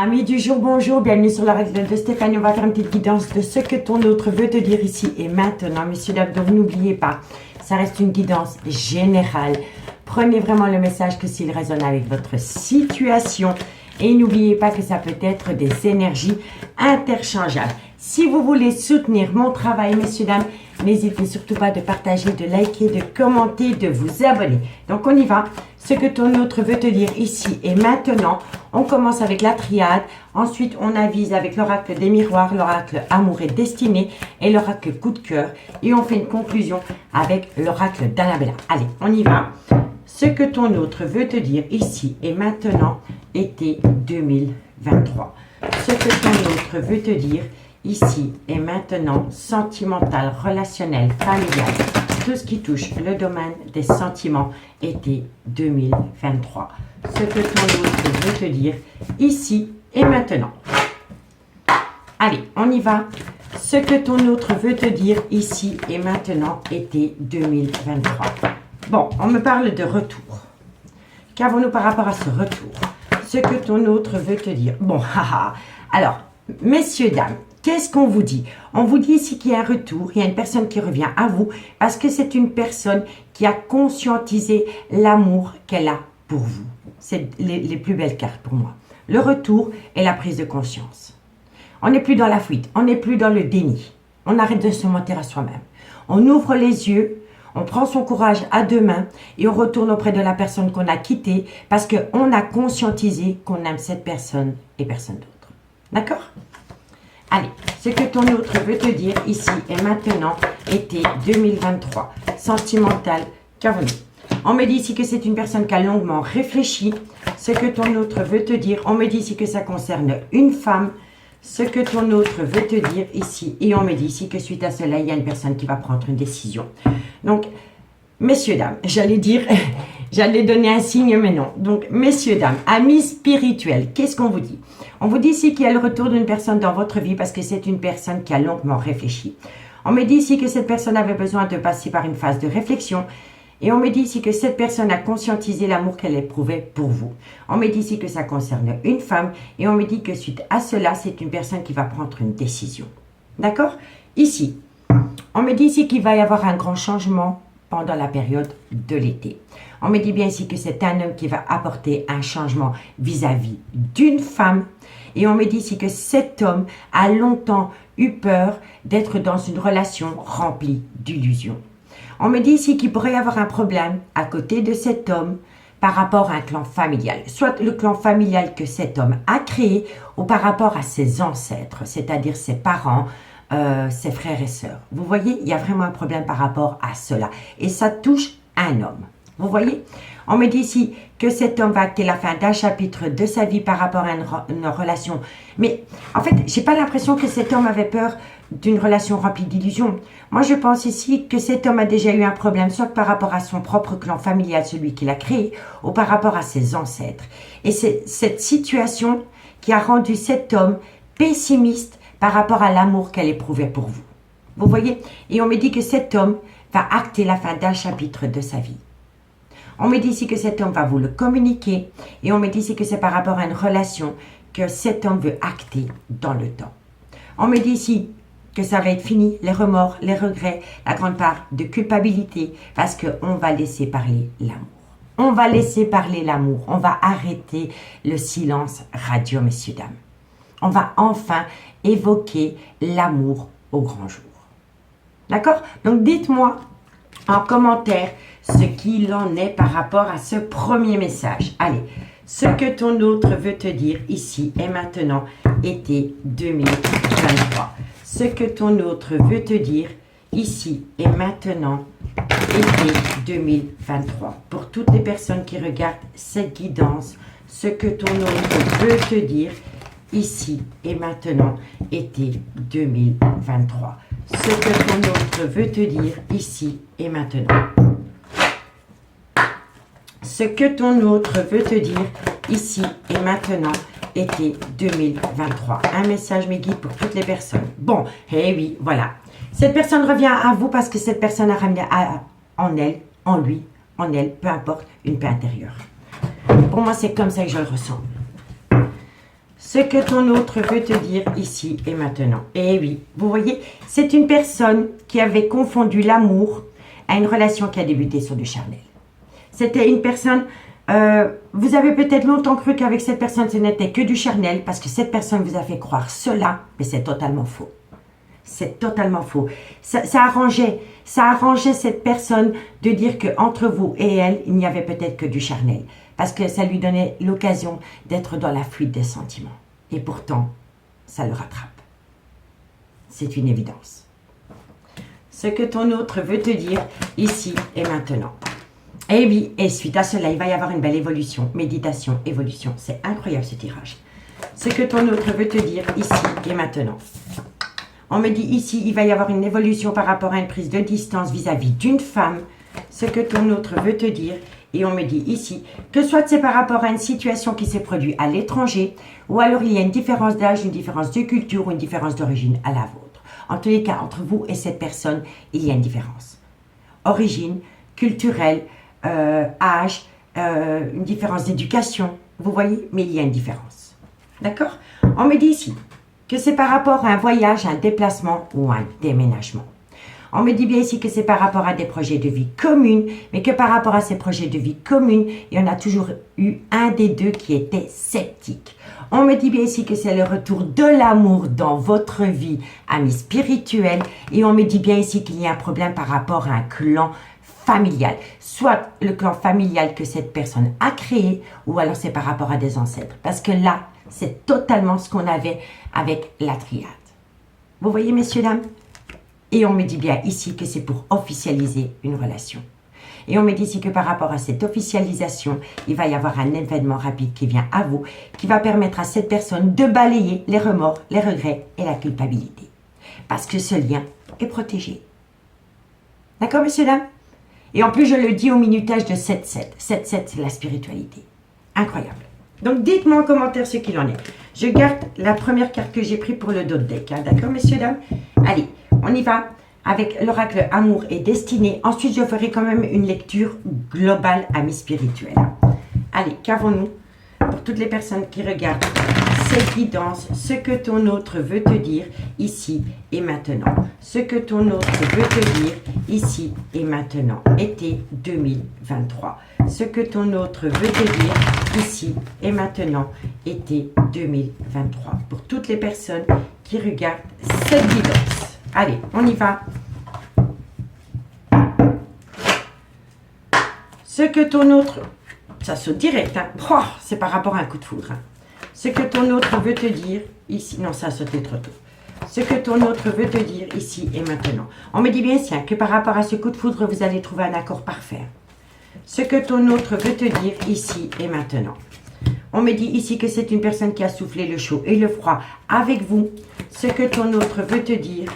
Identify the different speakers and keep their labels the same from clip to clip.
Speaker 1: Amis du jour, bonjour, bienvenue sur la règle de Stéphanie. On va faire une petite guidance de ce que ton autre veut te dire ici et maintenant. Messieurs, dames, donc n'oubliez pas, ça reste une guidance générale. Prenez vraiment le message que s'il résonne avec votre situation. Et n'oubliez pas que ça peut être des énergies interchangeables. Si vous voulez soutenir mon travail, messieurs, dames, n'hésitez surtout pas de partager, de liker, de commenter, de vous abonner. Donc, on y va. Ce que ton autre veut te dire ici et maintenant. On commence avec la triade. Ensuite, on avise avec l'oracle des miroirs, l'oracle amour et destinée et l'oracle coup de cœur. Et on fait une conclusion avec l'oracle d'Annabella. Allez, on y va. Ce que ton autre veut te dire ici et maintenant, été 2023. Ce que ton autre veut te dire ici et maintenant, sentimental, relationnel, familial, tout ce qui touche le domaine des sentiments, été 2023. Ce que ton autre veut te dire ici et maintenant. Allez, on y va. Ce que ton autre veut te dire ici et maintenant, été 2023. Bon, on me parle de retour. Qu'avons-nous par rapport à ce retour? Ce que ton autre veut te dire. Bon, haha. Alors, messieurs, dames, qu'est-ce qu'on vous dit? On vous dit ici qu'il y a un retour, il y a une personne qui revient à vous parce que c'est une personne qui a conscientisé l'amour qu'elle a pour vous. C'est les plus belles cartes pour moi. Le retour et la prise de conscience. On n'est plus dans la fuite, on n'est plus dans le déni. On arrête de se mentir à soi-même. On ouvre les yeux, on prend son courage à deux mains et on retourne auprès de la personne qu'on a quittée parce qu'on a conscientisé qu'on aime cette personne et personne d'autre. D'accord? Allez, ce que ton autre veut te dire ici et maintenant, été 2023, sentimental, qu'avons-nous? On me dit ici que c'est une personne qui a longuement réfléchi. Ce que ton autre veut te dire, on me dit ici que ça concerne une femme. Ce que ton autre veut te dire ici, et on me dit ici que suite à cela, il y a une personne qui va prendre une décision. Donc, messieurs, dames, j'allais donner un signe, mais non. Donc, messieurs, dames, amis spirituels, qu'est-ce qu'on vous dit? On vous dit ici qu'il y a le retour d'une personne dans votre vie parce que c'est une personne qui a longuement réfléchi. On me dit ici que cette personne avait besoin de passer par une phase de réflexion. Et on me dit ici que cette personne a conscientisé l'amour qu'elle éprouvait pour vous. On me dit ici que ça concerne une femme. Et on me dit que suite à cela, c'est une personne qui va prendre une décision. D'accord? Ici, on me dit ici qu'il va y avoir un grand changement pendant la période de l'été. On me dit bien ici que c'est un homme qui va apporter un changement vis-à-vis d'une femme. Et on me dit ici que cet homme a longtemps eu peur d'être dans une relation remplie d'illusions. On me dit ici qu'il pourrait y avoir un problème à côté de cet homme par rapport à un clan familial. Soit le clan familial que cet homme a créé ou par rapport à ses ancêtres, c'est-à-dire ses parents, ses frères et sœurs. Vous voyez, il y a vraiment un problème par rapport à cela. Et ça touche un homme. Vous voyez? On me dit ici que cet homme va acter la fin d'un chapitre de sa vie par rapport à une relation. Mais en fait, j'ai pas l'impression que cet homme avait peur d'une relation remplie d'illusions. Moi, je pense ici que cet homme a déjà eu un problème, soit par rapport à son propre clan familial, celui qu'il a créé, ou par rapport à ses ancêtres. Et c'est cette situation qui a rendu cet homme pessimiste par rapport à l'amour qu'elle éprouvait pour vous. Vous voyez? Et on me dit que cet homme va acter la fin d'un chapitre de sa vie. On me dit ici que cet homme va vous le communiquer et on me dit ici que c'est par rapport à une relation que cet homme veut acter dans le temps. On me dit ici que ça va être fini, les remords, les regrets, la grande part de culpabilité parce qu'on va laisser parler l'amour. On va laisser parler l'amour, on va arrêter le silence radio, messieurs, dames. On va enfin évoquer l'amour au grand jour. D'accord? Donc dites-moi en commentaire ce qu'il en est par rapport à ce premier message. Allez, ce que ton autre veut te dire ici et maintenant, été 2023. Ce que ton autre veut te dire ici et maintenant, été 2023. Pour toutes les personnes qui regardent cette guidance, ce que ton autre veut te dire ici et maintenant, été 2023. Ce que ton autre veut te dire ici et maintenant. Ce que ton autre veut te dire ici et maintenant, été 2023. Un message, mes guides, pour toutes les personnes. Bon, eh oui, voilà. Cette personne revient à vous parce que cette personne a ramené en elle, en lui, en elle, peu importe, une paix intérieure. Pour moi, c'est comme ça que je le ressens. ce que ton autre veut te dire ici et maintenant. Et oui, vous voyez, c'est une personne qui avait confondu l'amour à une relation qui a débuté sur du charnel. C'était une personne, vous avez peut-être longtemps cru qu'avec cette personne, ce n'était que du charnel, parce que cette personne vous a fait croire cela, mais c'est totalement faux. C'est totalement faux. Ça arrangeait cette personne de dire qu'entre vous et elle, il n'y avait peut-être que du charnel. Parce que ça lui donnait l'occasion d'être dans la fuite des sentiments. Et pourtant, ça le rattrape. C'est une évidence. Ce que ton autre veut te dire ici et maintenant. Et oui, et suite à cela, il va y avoir une belle évolution. Méditation, évolution. C'est incroyable ce tirage. Ce que ton autre veut te dire ici et maintenant. On me dit ici, il va y avoir une évolution par rapport à une prise de distance vis-à-vis d'une femme. Ce que ton autre veut te dire. Et on me dit ici, que soit c'est par rapport à une situation qui s'est produite à l'étranger, ou alors il y a une différence d'âge, une différence de culture ou une différence d'origine à la vôtre. En tous les cas, entre vous et cette personne, il y a une différence. Origine, culturelle, âge, une différence d'éducation, vous voyez, mais il y a une différence. D'accord? On me dit ici que c'est par rapport à un voyage, un déplacement ou un déménagement. On me dit bien ici que c'est par rapport à des projets de vie communs, mais que par rapport à ces projets de vie communs, il y en a toujours eu un des deux qui était sceptique. On me dit bien ici que c'est le retour de l'amour dans votre vie, amis spirituels, et on me dit bien ici qu'il y a un problème par rapport à un clan familial, soit le clan familial que cette personne a créé, ou alors c'est par rapport à des ancêtres, parce que là, c'est totalement ce qu'on avait avec la triade. Vous voyez, messieurs, dames? Et on me dit bien ici que c'est pour officialiser une relation. Et on me dit ici que par rapport à cette officialisation, il va y avoir un événement rapide qui vient à vous, qui va permettre à cette personne de balayer les remords, les regrets et la culpabilité. Parce que ce lien est protégé. D'accord, messieurs, dames? Et en plus, je le dis au minutage de 7-7. 7-7, c'est la spiritualité. Incroyable. Donc, dites-moi en commentaire ce qu'il en est. Je garde la première carte que j'ai prise pour le dos de deck. Hein. D'accord, messieurs, dames? Allez, on y va avec l'oracle Amour et Destinée. Ensuite, je ferai quand même une lecture globale, amis spirituels. Allez, qu'avons-nous pour toutes les personnes qui regardent cette guidance, ce que ton autre veut te dire ici et maintenant. Ce que ton autre veut te dire ici et maintenant. Été 2023. Ce que ton autre veut te dire ici et maintenant. Été 2023. Pour toutes les personnes qui regardent cette guidance. Allez, on y va. Ce que ton autre... Ça saute direct, hein. Oh, c'est par rapport à un coup de foudre. Hein. Ce que ton autre veut te dire ici... Non, ça a sauté trop tôt. Ce que ton autre veut te dire ici et maintenant. On me dit bien sûr que par rapport à ce coup de foudre, vous allez trouver un accord parfait. Ce que ton autre veut te dire ici et maintenant. On me dit ici que c'est une personne qui a soufflé le chaud et le froid avec vous. Ce que ton autre veut te dire.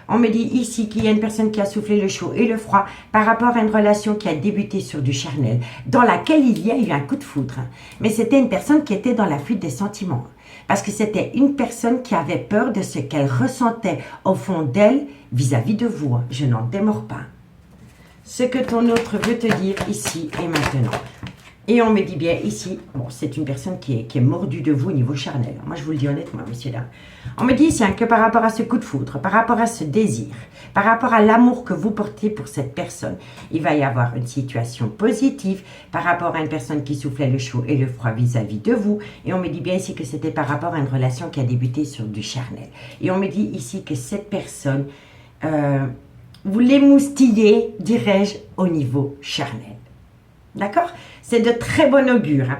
Speaker 1: On me dit ici qu'il y a une personne qui a soufflé le chaud et le froid par rapport à une relation qui a débuté sur du charnel, dans laquelle il y a eu un coup de foudre. Mais c'était une personne qui était dans la fuite des sentiments. Parce que c'était une personne qui avait peur de ce qu'elle ressentait au fond d'elle vis-à-vis de vous. Je n'en démords pas. Ce que ton autre veut te dire ici et maintenant. Et on me dit bien ici, bon, c'est une personne qui est mordue de vous au niveau charnel. Moi, je vous le dis honnêtement, messieurs, dames. On me dit ici que par rapport à ce coup de foudre, par rapport à ce désir, par rapport à l'amour que vous portez pour cette personne, il va y avoir une situation positive par rapport à une personne qui soufflait le chaud et le froid vis-à-vis de vous. Et on me dit bien ici que c'était par rapport à une relation qui a débuté sur du charnel. Et on me dit ici que cette personne, vous l'émoustillez, dirais-je, au niveau charnel. D'accord? C'est de très bon augure. Hein?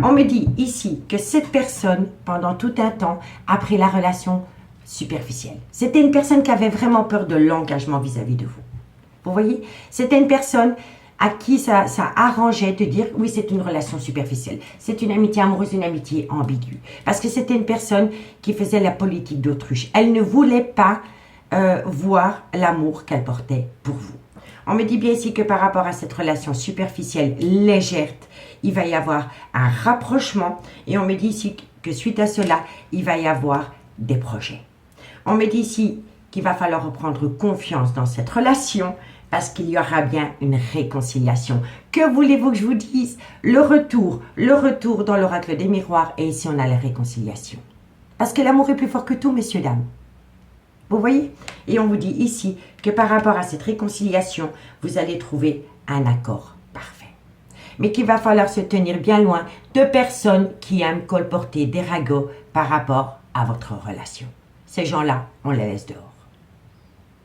Speaker 1: On me dit ici que cette personne, pendant tout un temps, a pris la relation superficielle. C'était une personne qui avait vraiment peur de l'engagement vis-à-vis de vous. Vous voyez? C'était une personne à qui ça arrangeait de dire, oui, c'est une relation superficielle. C'est une amitié amoureuse, une amitié ambiguë. Parce que c'était une personne qui faisait la politique d'autruche. Elle ne voulait pas voir l'amour qu'elle portait pour vous. On me dit bien ici que par rapport à cette relation superficielle, légère, il va y avoir un rapprochement. Et on me dit ici que suite à cela, il va y avoir des projets. On me dit ici qu'il va falloir reprendre confiance dans cette relation parce qu'il y aura bien une réconciliation. Que voulez-vous que je vous dise? Le retour dans l'oracle des miroirs, et ici on a la réconciliation. Parce que l'amour est plus fort que tout, messieurs, dames. Vous voyez? Et on vous dit ici que par rapport à cette réconciliation, vous allez trouver un accord parfait. Mais qu'il va falloir se tenir bien loin de personnes qui aiment colporter des ragots par rapport à votre relation. Ces gens-là, on les laisse dehors.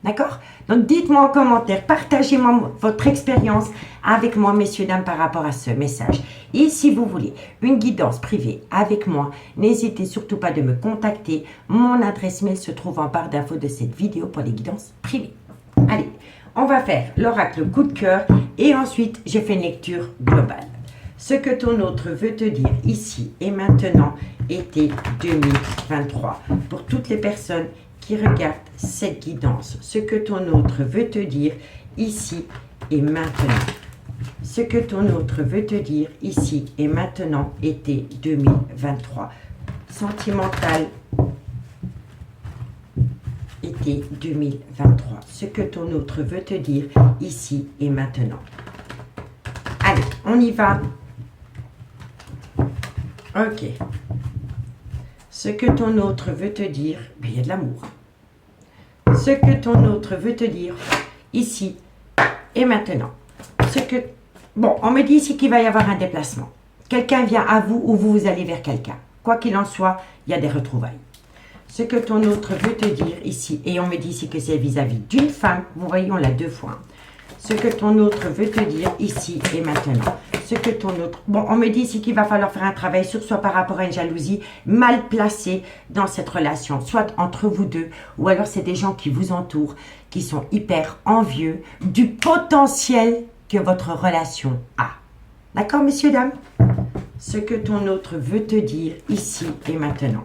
Speaker 1: D'accord? Donc, dites-moi en commentaire, partagez-moi votre expérience avec moi, messieurs, dames, par rapport à ce message. Et si vous voulez une guidance privée avec moi, n'hésitez surtout pas de me contacter. Mon adresse mail se trouve en barre d'infos de cette vidéo pour les guidances privées. Allez, on va faire l'oracle coup de cœur et ensuite, je fais une lecture globale. Ce que ton autre veut te dire ici et maintenant, été 2023. Pour toutes les personnes qui regarde cette guidance, ce que ton autre veut te dire ici et maintenant. Ce que ton autre veut te dire ici et maintenant, été 2023. Sentimental, été 2023. Ce que ton autre veut te dire ici et maintenant. Allez, on y va. Ok. Ce que ton autre veut te dire, il y a de l'amour. Ce que ton autre veut te dire ici et maintenant. Bon, on me dit ici qu'il va y avoir un déplacement. Quelqu'un vient à vous ou vous allez vers quelqu'un. Quoi qu'il en soit, il y a des retrouvailles. Ce que ton autre veut te dire ici, et on me dit ici que c'est vis-à-vis d'une femme. Vous voyez, on l'a deux fois. Ce que ton autre veut te dire ici et maintenant. Ce que ton autre... Bon, on me dit ici qu'il va falloir faire un travail sur soi par rapport à une jalousie mal placée dans cette relation. Soit entre vous deux, ou alors c'est des gens qui vous entourent, qui sont hyper envieux du potentiel que votre relation a. D'accord, messieurs, dames? Ce que ton autre veut te dire ici et maintenant.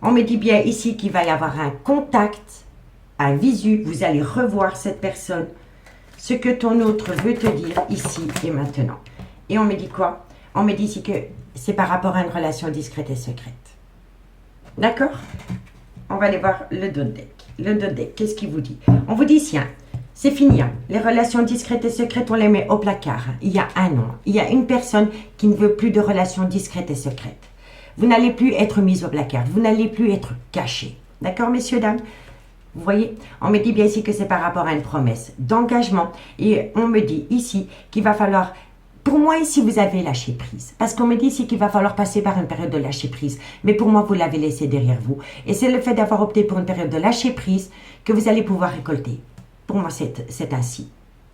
Speaker 1: On me dit bien ici qu'il va y avoir un contact, un visu. Vous allez revoir cette personne. Ce que ton autre veut te dire ici et maintenant. Et on me dit quoi? On me dit ici que c'est par rapport à une relation discrète et secrète. D'accord? On va aller voir le dos de deck. Le dos de deck, qu'est-ce qu'il vous dit? On vous dit ici, hein, c'est fini. Hein. Les relations discrètes et secrètes, on les met au placard. Hein. Il y a un nom. Il y a une personne qui ne veut plus de relations discrètes et secrètes. Vous n'allez plus être mis au placard. Vous n'allez plus être caché. D'accord, messieurs, dames? Vous voyez, on me dit bien ici que c'est par rapport à une promesse d'engagement. Et on me dit ici qu'il va falloir, pour moi ici, vous avez lâché prise. Parce qu'on me dit ici qu'il va falloir passer par une période de lâcher prise. Mais pour moi, vous l'avez laissé derrière vous. Et c'est le fait d'avoir opté pour une période de lâcher prise que vous allez pouvoir récolter. Pour moi, c'est ainsi.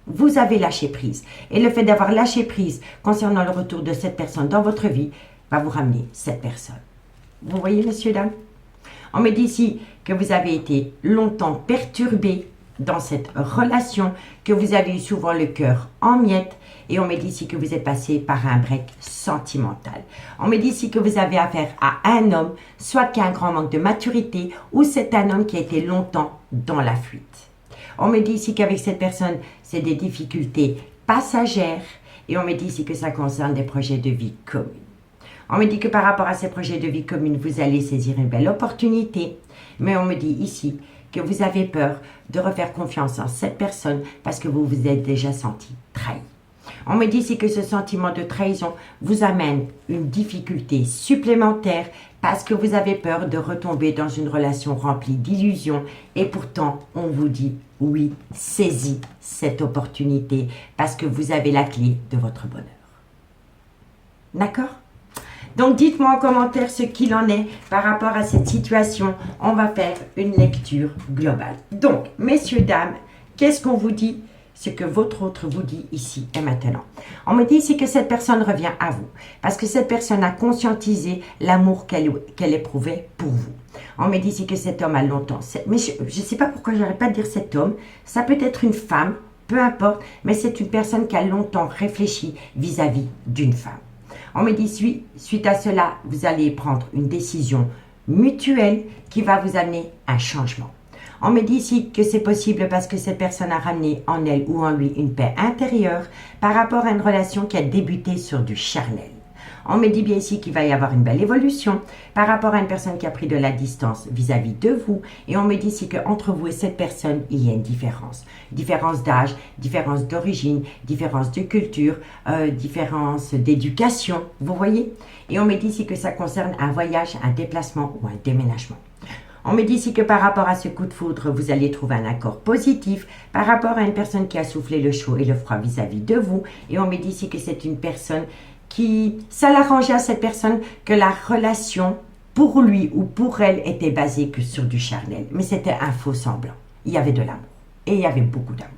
Speaker 1: Vous avez lâché prise. Et le fait d'avoir lâché prise concernant le retour de cette personne dans votre vie va vous ramener cette personne. Vous voyez, messieurs, dames? On me dit ici que vous avez été longtemps perturbé dans cette relation, que vous avez eu souvent le cœur en miettes, et on me dit ici que vous êtes passé par un break sentimental. On me dit ici que vous avez affaire à un homme, soit qui a un grand manque de maturité, ou c'est un homme qui a été longtemps dans la fuite. On me dit ici qu'avec cette personne, c'est des difficultés passagères, et on me dit ici que ça concerne des projets de vie communs. On me dit que par rapport à ces projets de vie commune, vous allez saisir une belle opportunité. Mais on me dit ici que vous avez peur de refaire confiance en cette personne parce que vous vous êtes déjà senti trahi. On me dit ici que ce sentiment de trahison vous amène une difficulté supplémentaire parce que vous avez peur de retomber dans une relation remplie d'illusions. Et pourtant, on vous dit oui, saisis cette opportunité parce que vous avez la clé de votre bonheur. D'accord ? Donc, dites-moi en commentaire ce qu'il en est par rapport à cette situation. On va faire une lecture globale. Donc, messieurs, dames, qu'est-ce qu'on vous dit? Ce que votre autre vous dit ici et maintenant. On me dit ici que cette personne revient à vous. Parce que cette personne a conscientisé l'amour qu'elle éprouvait pour vous. On me dit ici que cet homme a longtemps... Mais je ne sais pas pourquoi je n'arrête pas de dire cet homme. Ça peut être une femme, peu importe. Mais c'est une personne qui a longtemps réfléchi vis-à-vis d'une femme. On me dit, suite à cela, vous allez prendre une décision mutuelle qui va vous amener un changement. On me dit ici que c'est possible parce que cette personne a ramené en elle ou en lui une paix intérieure par rapport à une relation qui a débuté sur du charnel. On me dit bien ici qu'il va y avoir une belle évolution par rapport à une personne qui a pris de la distance vis-à-vis de vous. Et on me dit ici qu'entre vous et cette personne, il y a une différence. Différence d'âge, différence d'origine, différence de culture, différence d'éducation, vous voyez? Et on me dit ici que ça concerne un voyage, un déplacement ou un déménagement. On me dit ici que par rapport à ce coup de foudre, vous allez trouver un accord positif par rapport à une personne qui a soufflé le chaud et le froid vis-à-vis de vous. Et on me dit ici que c'est une personne ça l'arrangeait à cette personne que la relation pour lui ou pour elle était basée que sur du charnel. Mais c'était un faux semblant. Il y avait de l'amour. Et il y avait beaucoup d'amour.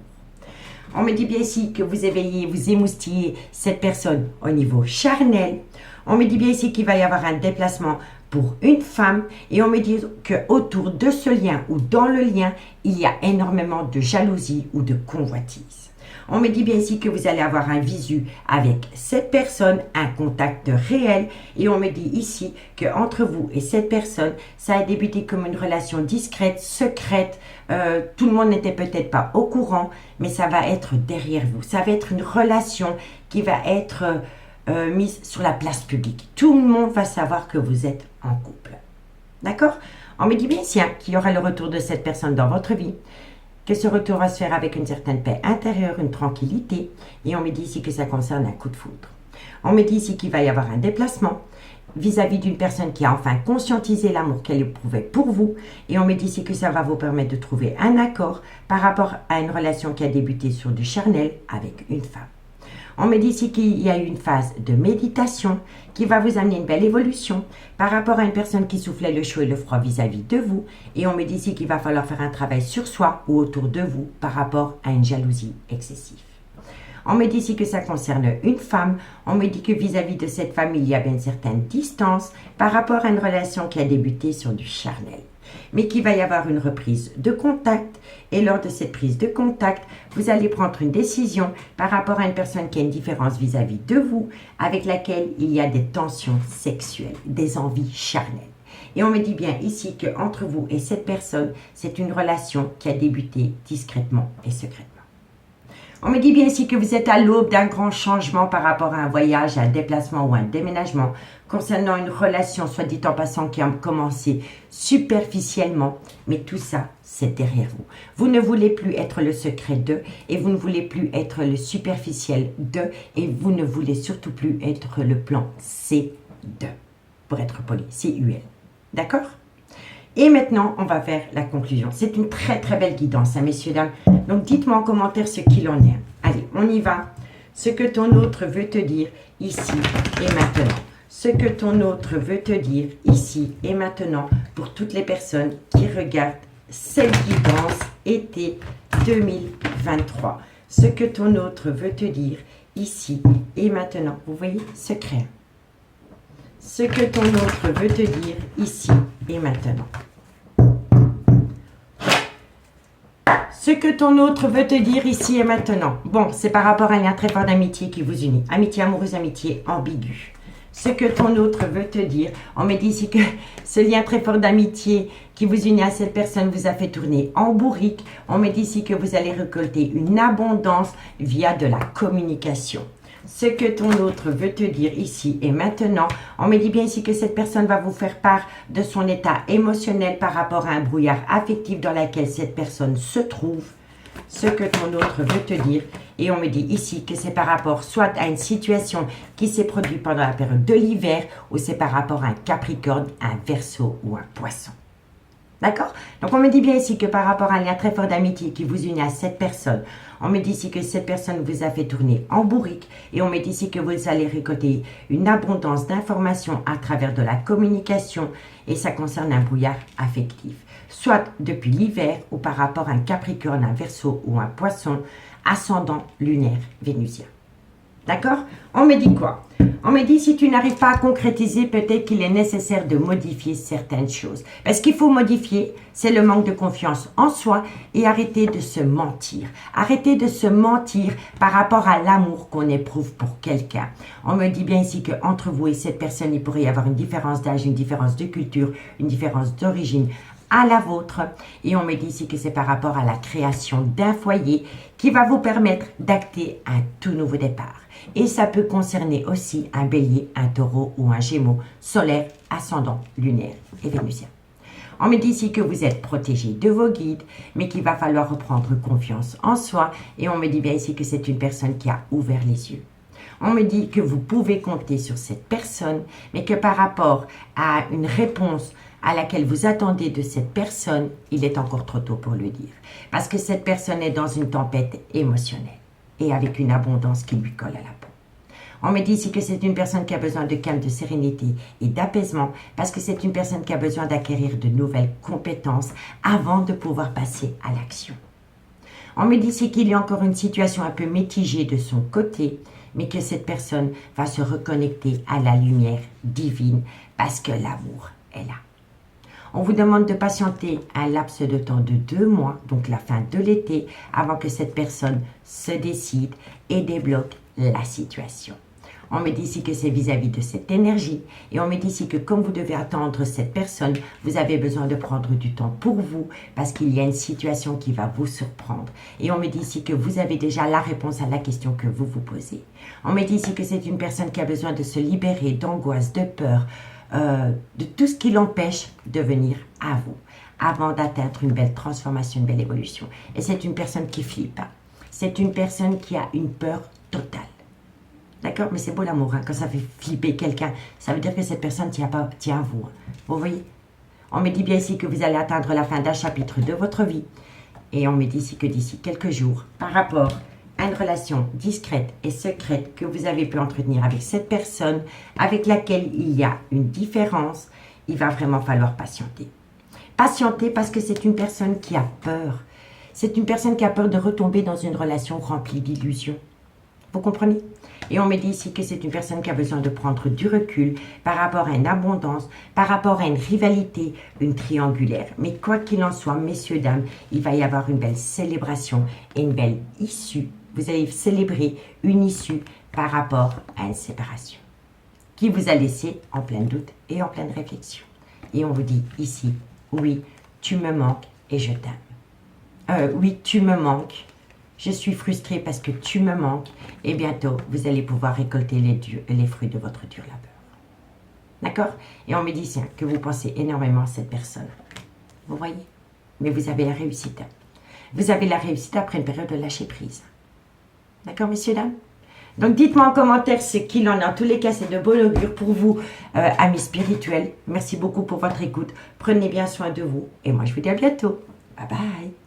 Speaker 1: On me dit bien ici que vous éveillez, vous émoustillez cette personne au niveau charnel. On me dit bien ici qu'il va y avoir un déplacement pour une femme et on me dit qu'autour de ce lien ou dans le lien, il y a énormément de jalousie ou de convoitise. On me dit bien ici que vous allez avoir un visu avec cette personne, un contact réel et on me dit ici qu'entre vous et cette personne, ça a débuté comme une relation discrète, secrète, tout le monde n'était peut-être pas au courant, mais ça va être derrière vous. Ça va être une relation qui va être mise sur la place publique. Tout le monde va savoir que vous êtes en couple. D'accord? On me dit bien ici qu'il y aura le retour de cette personne dans votre vie, que ce retour va se faire avec une certaine paix intérieure, une tranquillité, et on me dit ici que ça concerne un coup de foudre. On me dit ici qu'il va y avoir un déplacement vis-à-vis d'une personne qui a enfin conscientisé l'amour qu'elle éprouvait pour vous, et on me dit ici que ça va vous permettre de trouver un accord par rapport à une relation qui a débuté sur du charnel avec une femme. On me dit ici qu'il y a eu une phase de méditation qui va vous amener une belle évolution par rapport à une personne qui soufflait le chaud et le froid vis-à-vis de vous. Et on me dit ici qu'il va falloir faire un travail sur soi ou autour de vous par rapport à une jalousie excessive. On me dit ici que ça concerne une femme. On me dit que vis-à-vis de cette femme, il y a bien une certaine distance par rapport à une relation qui a débuté sur du charnel. Mais qu'il va y avoir une reprise de contact. Et lors de cette prise de contact, vous allez prendre une décision par rapport à une personne qui a une différence vis-à-vis de vous, avec laquelle il y a des tensions sexuelles, des envies charnelles. Et on me dit bien ici qu'entre vous et cette personne, c'est une relation qui a débuté discrètement et secrètement. On me dit bien ici que vous êtes à l'aube d'un grand changement par rapport à un voyage, un déplacement ou un déménagement concernant une relation, soit dit en passant, qui a commencé superficiellement. Mais tout ça, c'est derrière vous. Vous ne voulez plus être le secret d'eux et vous ne voulez plus être le superficiel d'eux et vous ne voulez surtout plus être le plan C d'eux. Pour être poli, C-U-L. D'accord ? Et maintenant, on va faire la conclusion. C'est une très très belle guidance, messieurs, dames. Donc, dites-moi en commentaire ce qu'il en est. Allez, on y va. Ce que ton autre veut te dire ici et maintenant. Ce que ton autre veut te dire ici et maintenant pour toutes les personnes qui regardent cette guidance été 2023. Ce que ton autre veut te dire ici et maintenant. Vous voyez, secret. Ce que ton autre veut te dire ici et maintenant. Ce que ton autre veut te dire ici et maintenant. Bon, c'est par rapport à un lien très fort d'amitié qui vous unit. Amitié amoureuse, amitié ambiguë. Ce que ton autre veut te dire. On me dit ici que ce lien très fort d'amitié qui vous unit à cette personne vous a fait tourner en bourrique. On me dit ici que vous allez récolter une abondance via de la communication. Ce que ton autre veut te dire ici et maintenant. On me dit bien ici que cette personne va vous faire part de son état émotionnel par rapport à un brouillard affectif dans lequel cette personne se trouve. Ce que ton autre veut te dire. Et on me dit ici que c'est par rapport soit à une situation qui s'est produite pendant la période de l'hiver ou c'est par rapport à un Capricorne, un Verseau ou un Poisson. D'accord? Donc, on me dit bien ici que par rapport à un lien très fort d'amitié qui vous unit à cette personne, on me dit ici que cette personne vous a fait tourner en bourrique et on me dit ici que vous allez récolter une abondance d'informations à travers de la communication et ça concerne un brouillard affectif. Soit depuis l'hiver ou par rapport à un Capricorne, un Verseau ou un Poisson, ascendant lunaire vénusien. D'accord? On me dit quoi? On me dit si tu n'arrives pas à concrétiser, peut-être qu'il est nécessaire de modifier certaines choses. Parce qu'il faut modifier, c'est le manque de confiance en soi et arrêter de se mentir. Arrêter de se mentir par rapport à l'amour qu'on éprouve pour quelqu'un. On me dit bien ici qu'entre vous et cette personne, il pourrait y avoir une différence d'âge, une différence de culture, une différence d'origine, à la vôtre. Et on me dit ici que c'est par rapport à la création d'un foyer qui va vous permettre d'acter un tout nouveau départ. Et ça peut concerner aussi un bélier, un taureau ou un gémeaux, solaire, ascendant, lunaire et vénusien. On me dit ici que vous êtes protégé de vos guides, mais qu'il va falloir reprendre confiance en soi. Et on me dit bien ici que c'est une personne qui a ouvert les yeux. On me dit que vous pouvez compter sur cette personne, mais que par rapport à une réponse à laquelle vous attendez de cette personne, il est encore trop tôt pour le dire. Parce que cette personne est dans une tempête émotionnelle et avec une abondance qui lui colle à la peau. On me dit ici que c'est une personne qui a besoin de calme, de sérénité et d'apaisement parce que c'est une personne qui a besoin d'acquérir de nouvelles compétences avant de pouvoir passer à l'action. On me dit ici qu'il y a encore une situation un peu mitigée de son côté, mais que cette personne va se reconnecter à la lumière divine parce que l'amour est là. On vous demande de patienter un laps de temps de 2 mois, donc la fin de l'été, avant que cette personne se décide et débloque la situation. On me dit ici que c'est vis-à-vis de cette énergie et on me dit ici que comme vous devez attendre cette personne, vous avez besoin de prendre du temps pour vous parce qu'il y a une situation qui va vous surprendre. Et on me dit ici que vous avez déjà la réponse à la question que vous vous posez. On me dit ici que c'est une personne qui a besoin de se libérer d'angoisse, de peur, de tout ce qui l'empêche de venir à vous avant d'atteindre une belle transformation, une belle évolution. Et c'est une personne qui flippe. C'est une personne qui a une peur totale. D'accord? Mais c'est beau l'amour, hein, quand ça fait flipper quelqu'un. Ça veut dire que cette personne tient à vous. Vous voyez? On me dit bien ici que vous allez atteindre la fin d'un chapitre de votre vie. Et on me dit ici que d'ici quelques jours, par rapport à une relation discrète et secrète que vous avez pu entretenir avec cette personne, avec laquelle il y a une différence, il va vraiment falloir patienter. Patienter parce que c'est une personne qui a peur. C'est une personne qui a peur de retomber dans une relation remplie d'illusions. Vous comprenez? Et on me dit ici que c'est une personne qui a besoin de prendre du recul par rapport à une abondance, par rapport à une rivalité, une triangulaire. Mais quoi qu'il en soit, messieurs, dames, il va y avoir une belle célébration et une belle issue. Vous allez célébrer une issue par rapport à une séparation qui vous a laissé en plein doute et en pleine réflexion. Et on vous dit ici, oui, tu me manques et je t'aime. Oui, tu me manques. Je suis frustrée parce que tu me manques et bientôt, vous allez pouvoir récolter les fruits de votre dur labeur. D'accord? Et on me dit que vous pensez énormément à cette personne. Vous voyez? Mais vous avez la réussite. Vous avez la réussite après une période de lâcher prise. D'accord, messieurs, dames? Donc, dites-moi en commentaire ce qu'il en est. En tous les cas, c'est de bon augure pour vous, amis spirituels. Merci beaucoup pour votre écoute. Prenez bien soin de vous. Et moi, je vous dis à bientôt. Bye bye.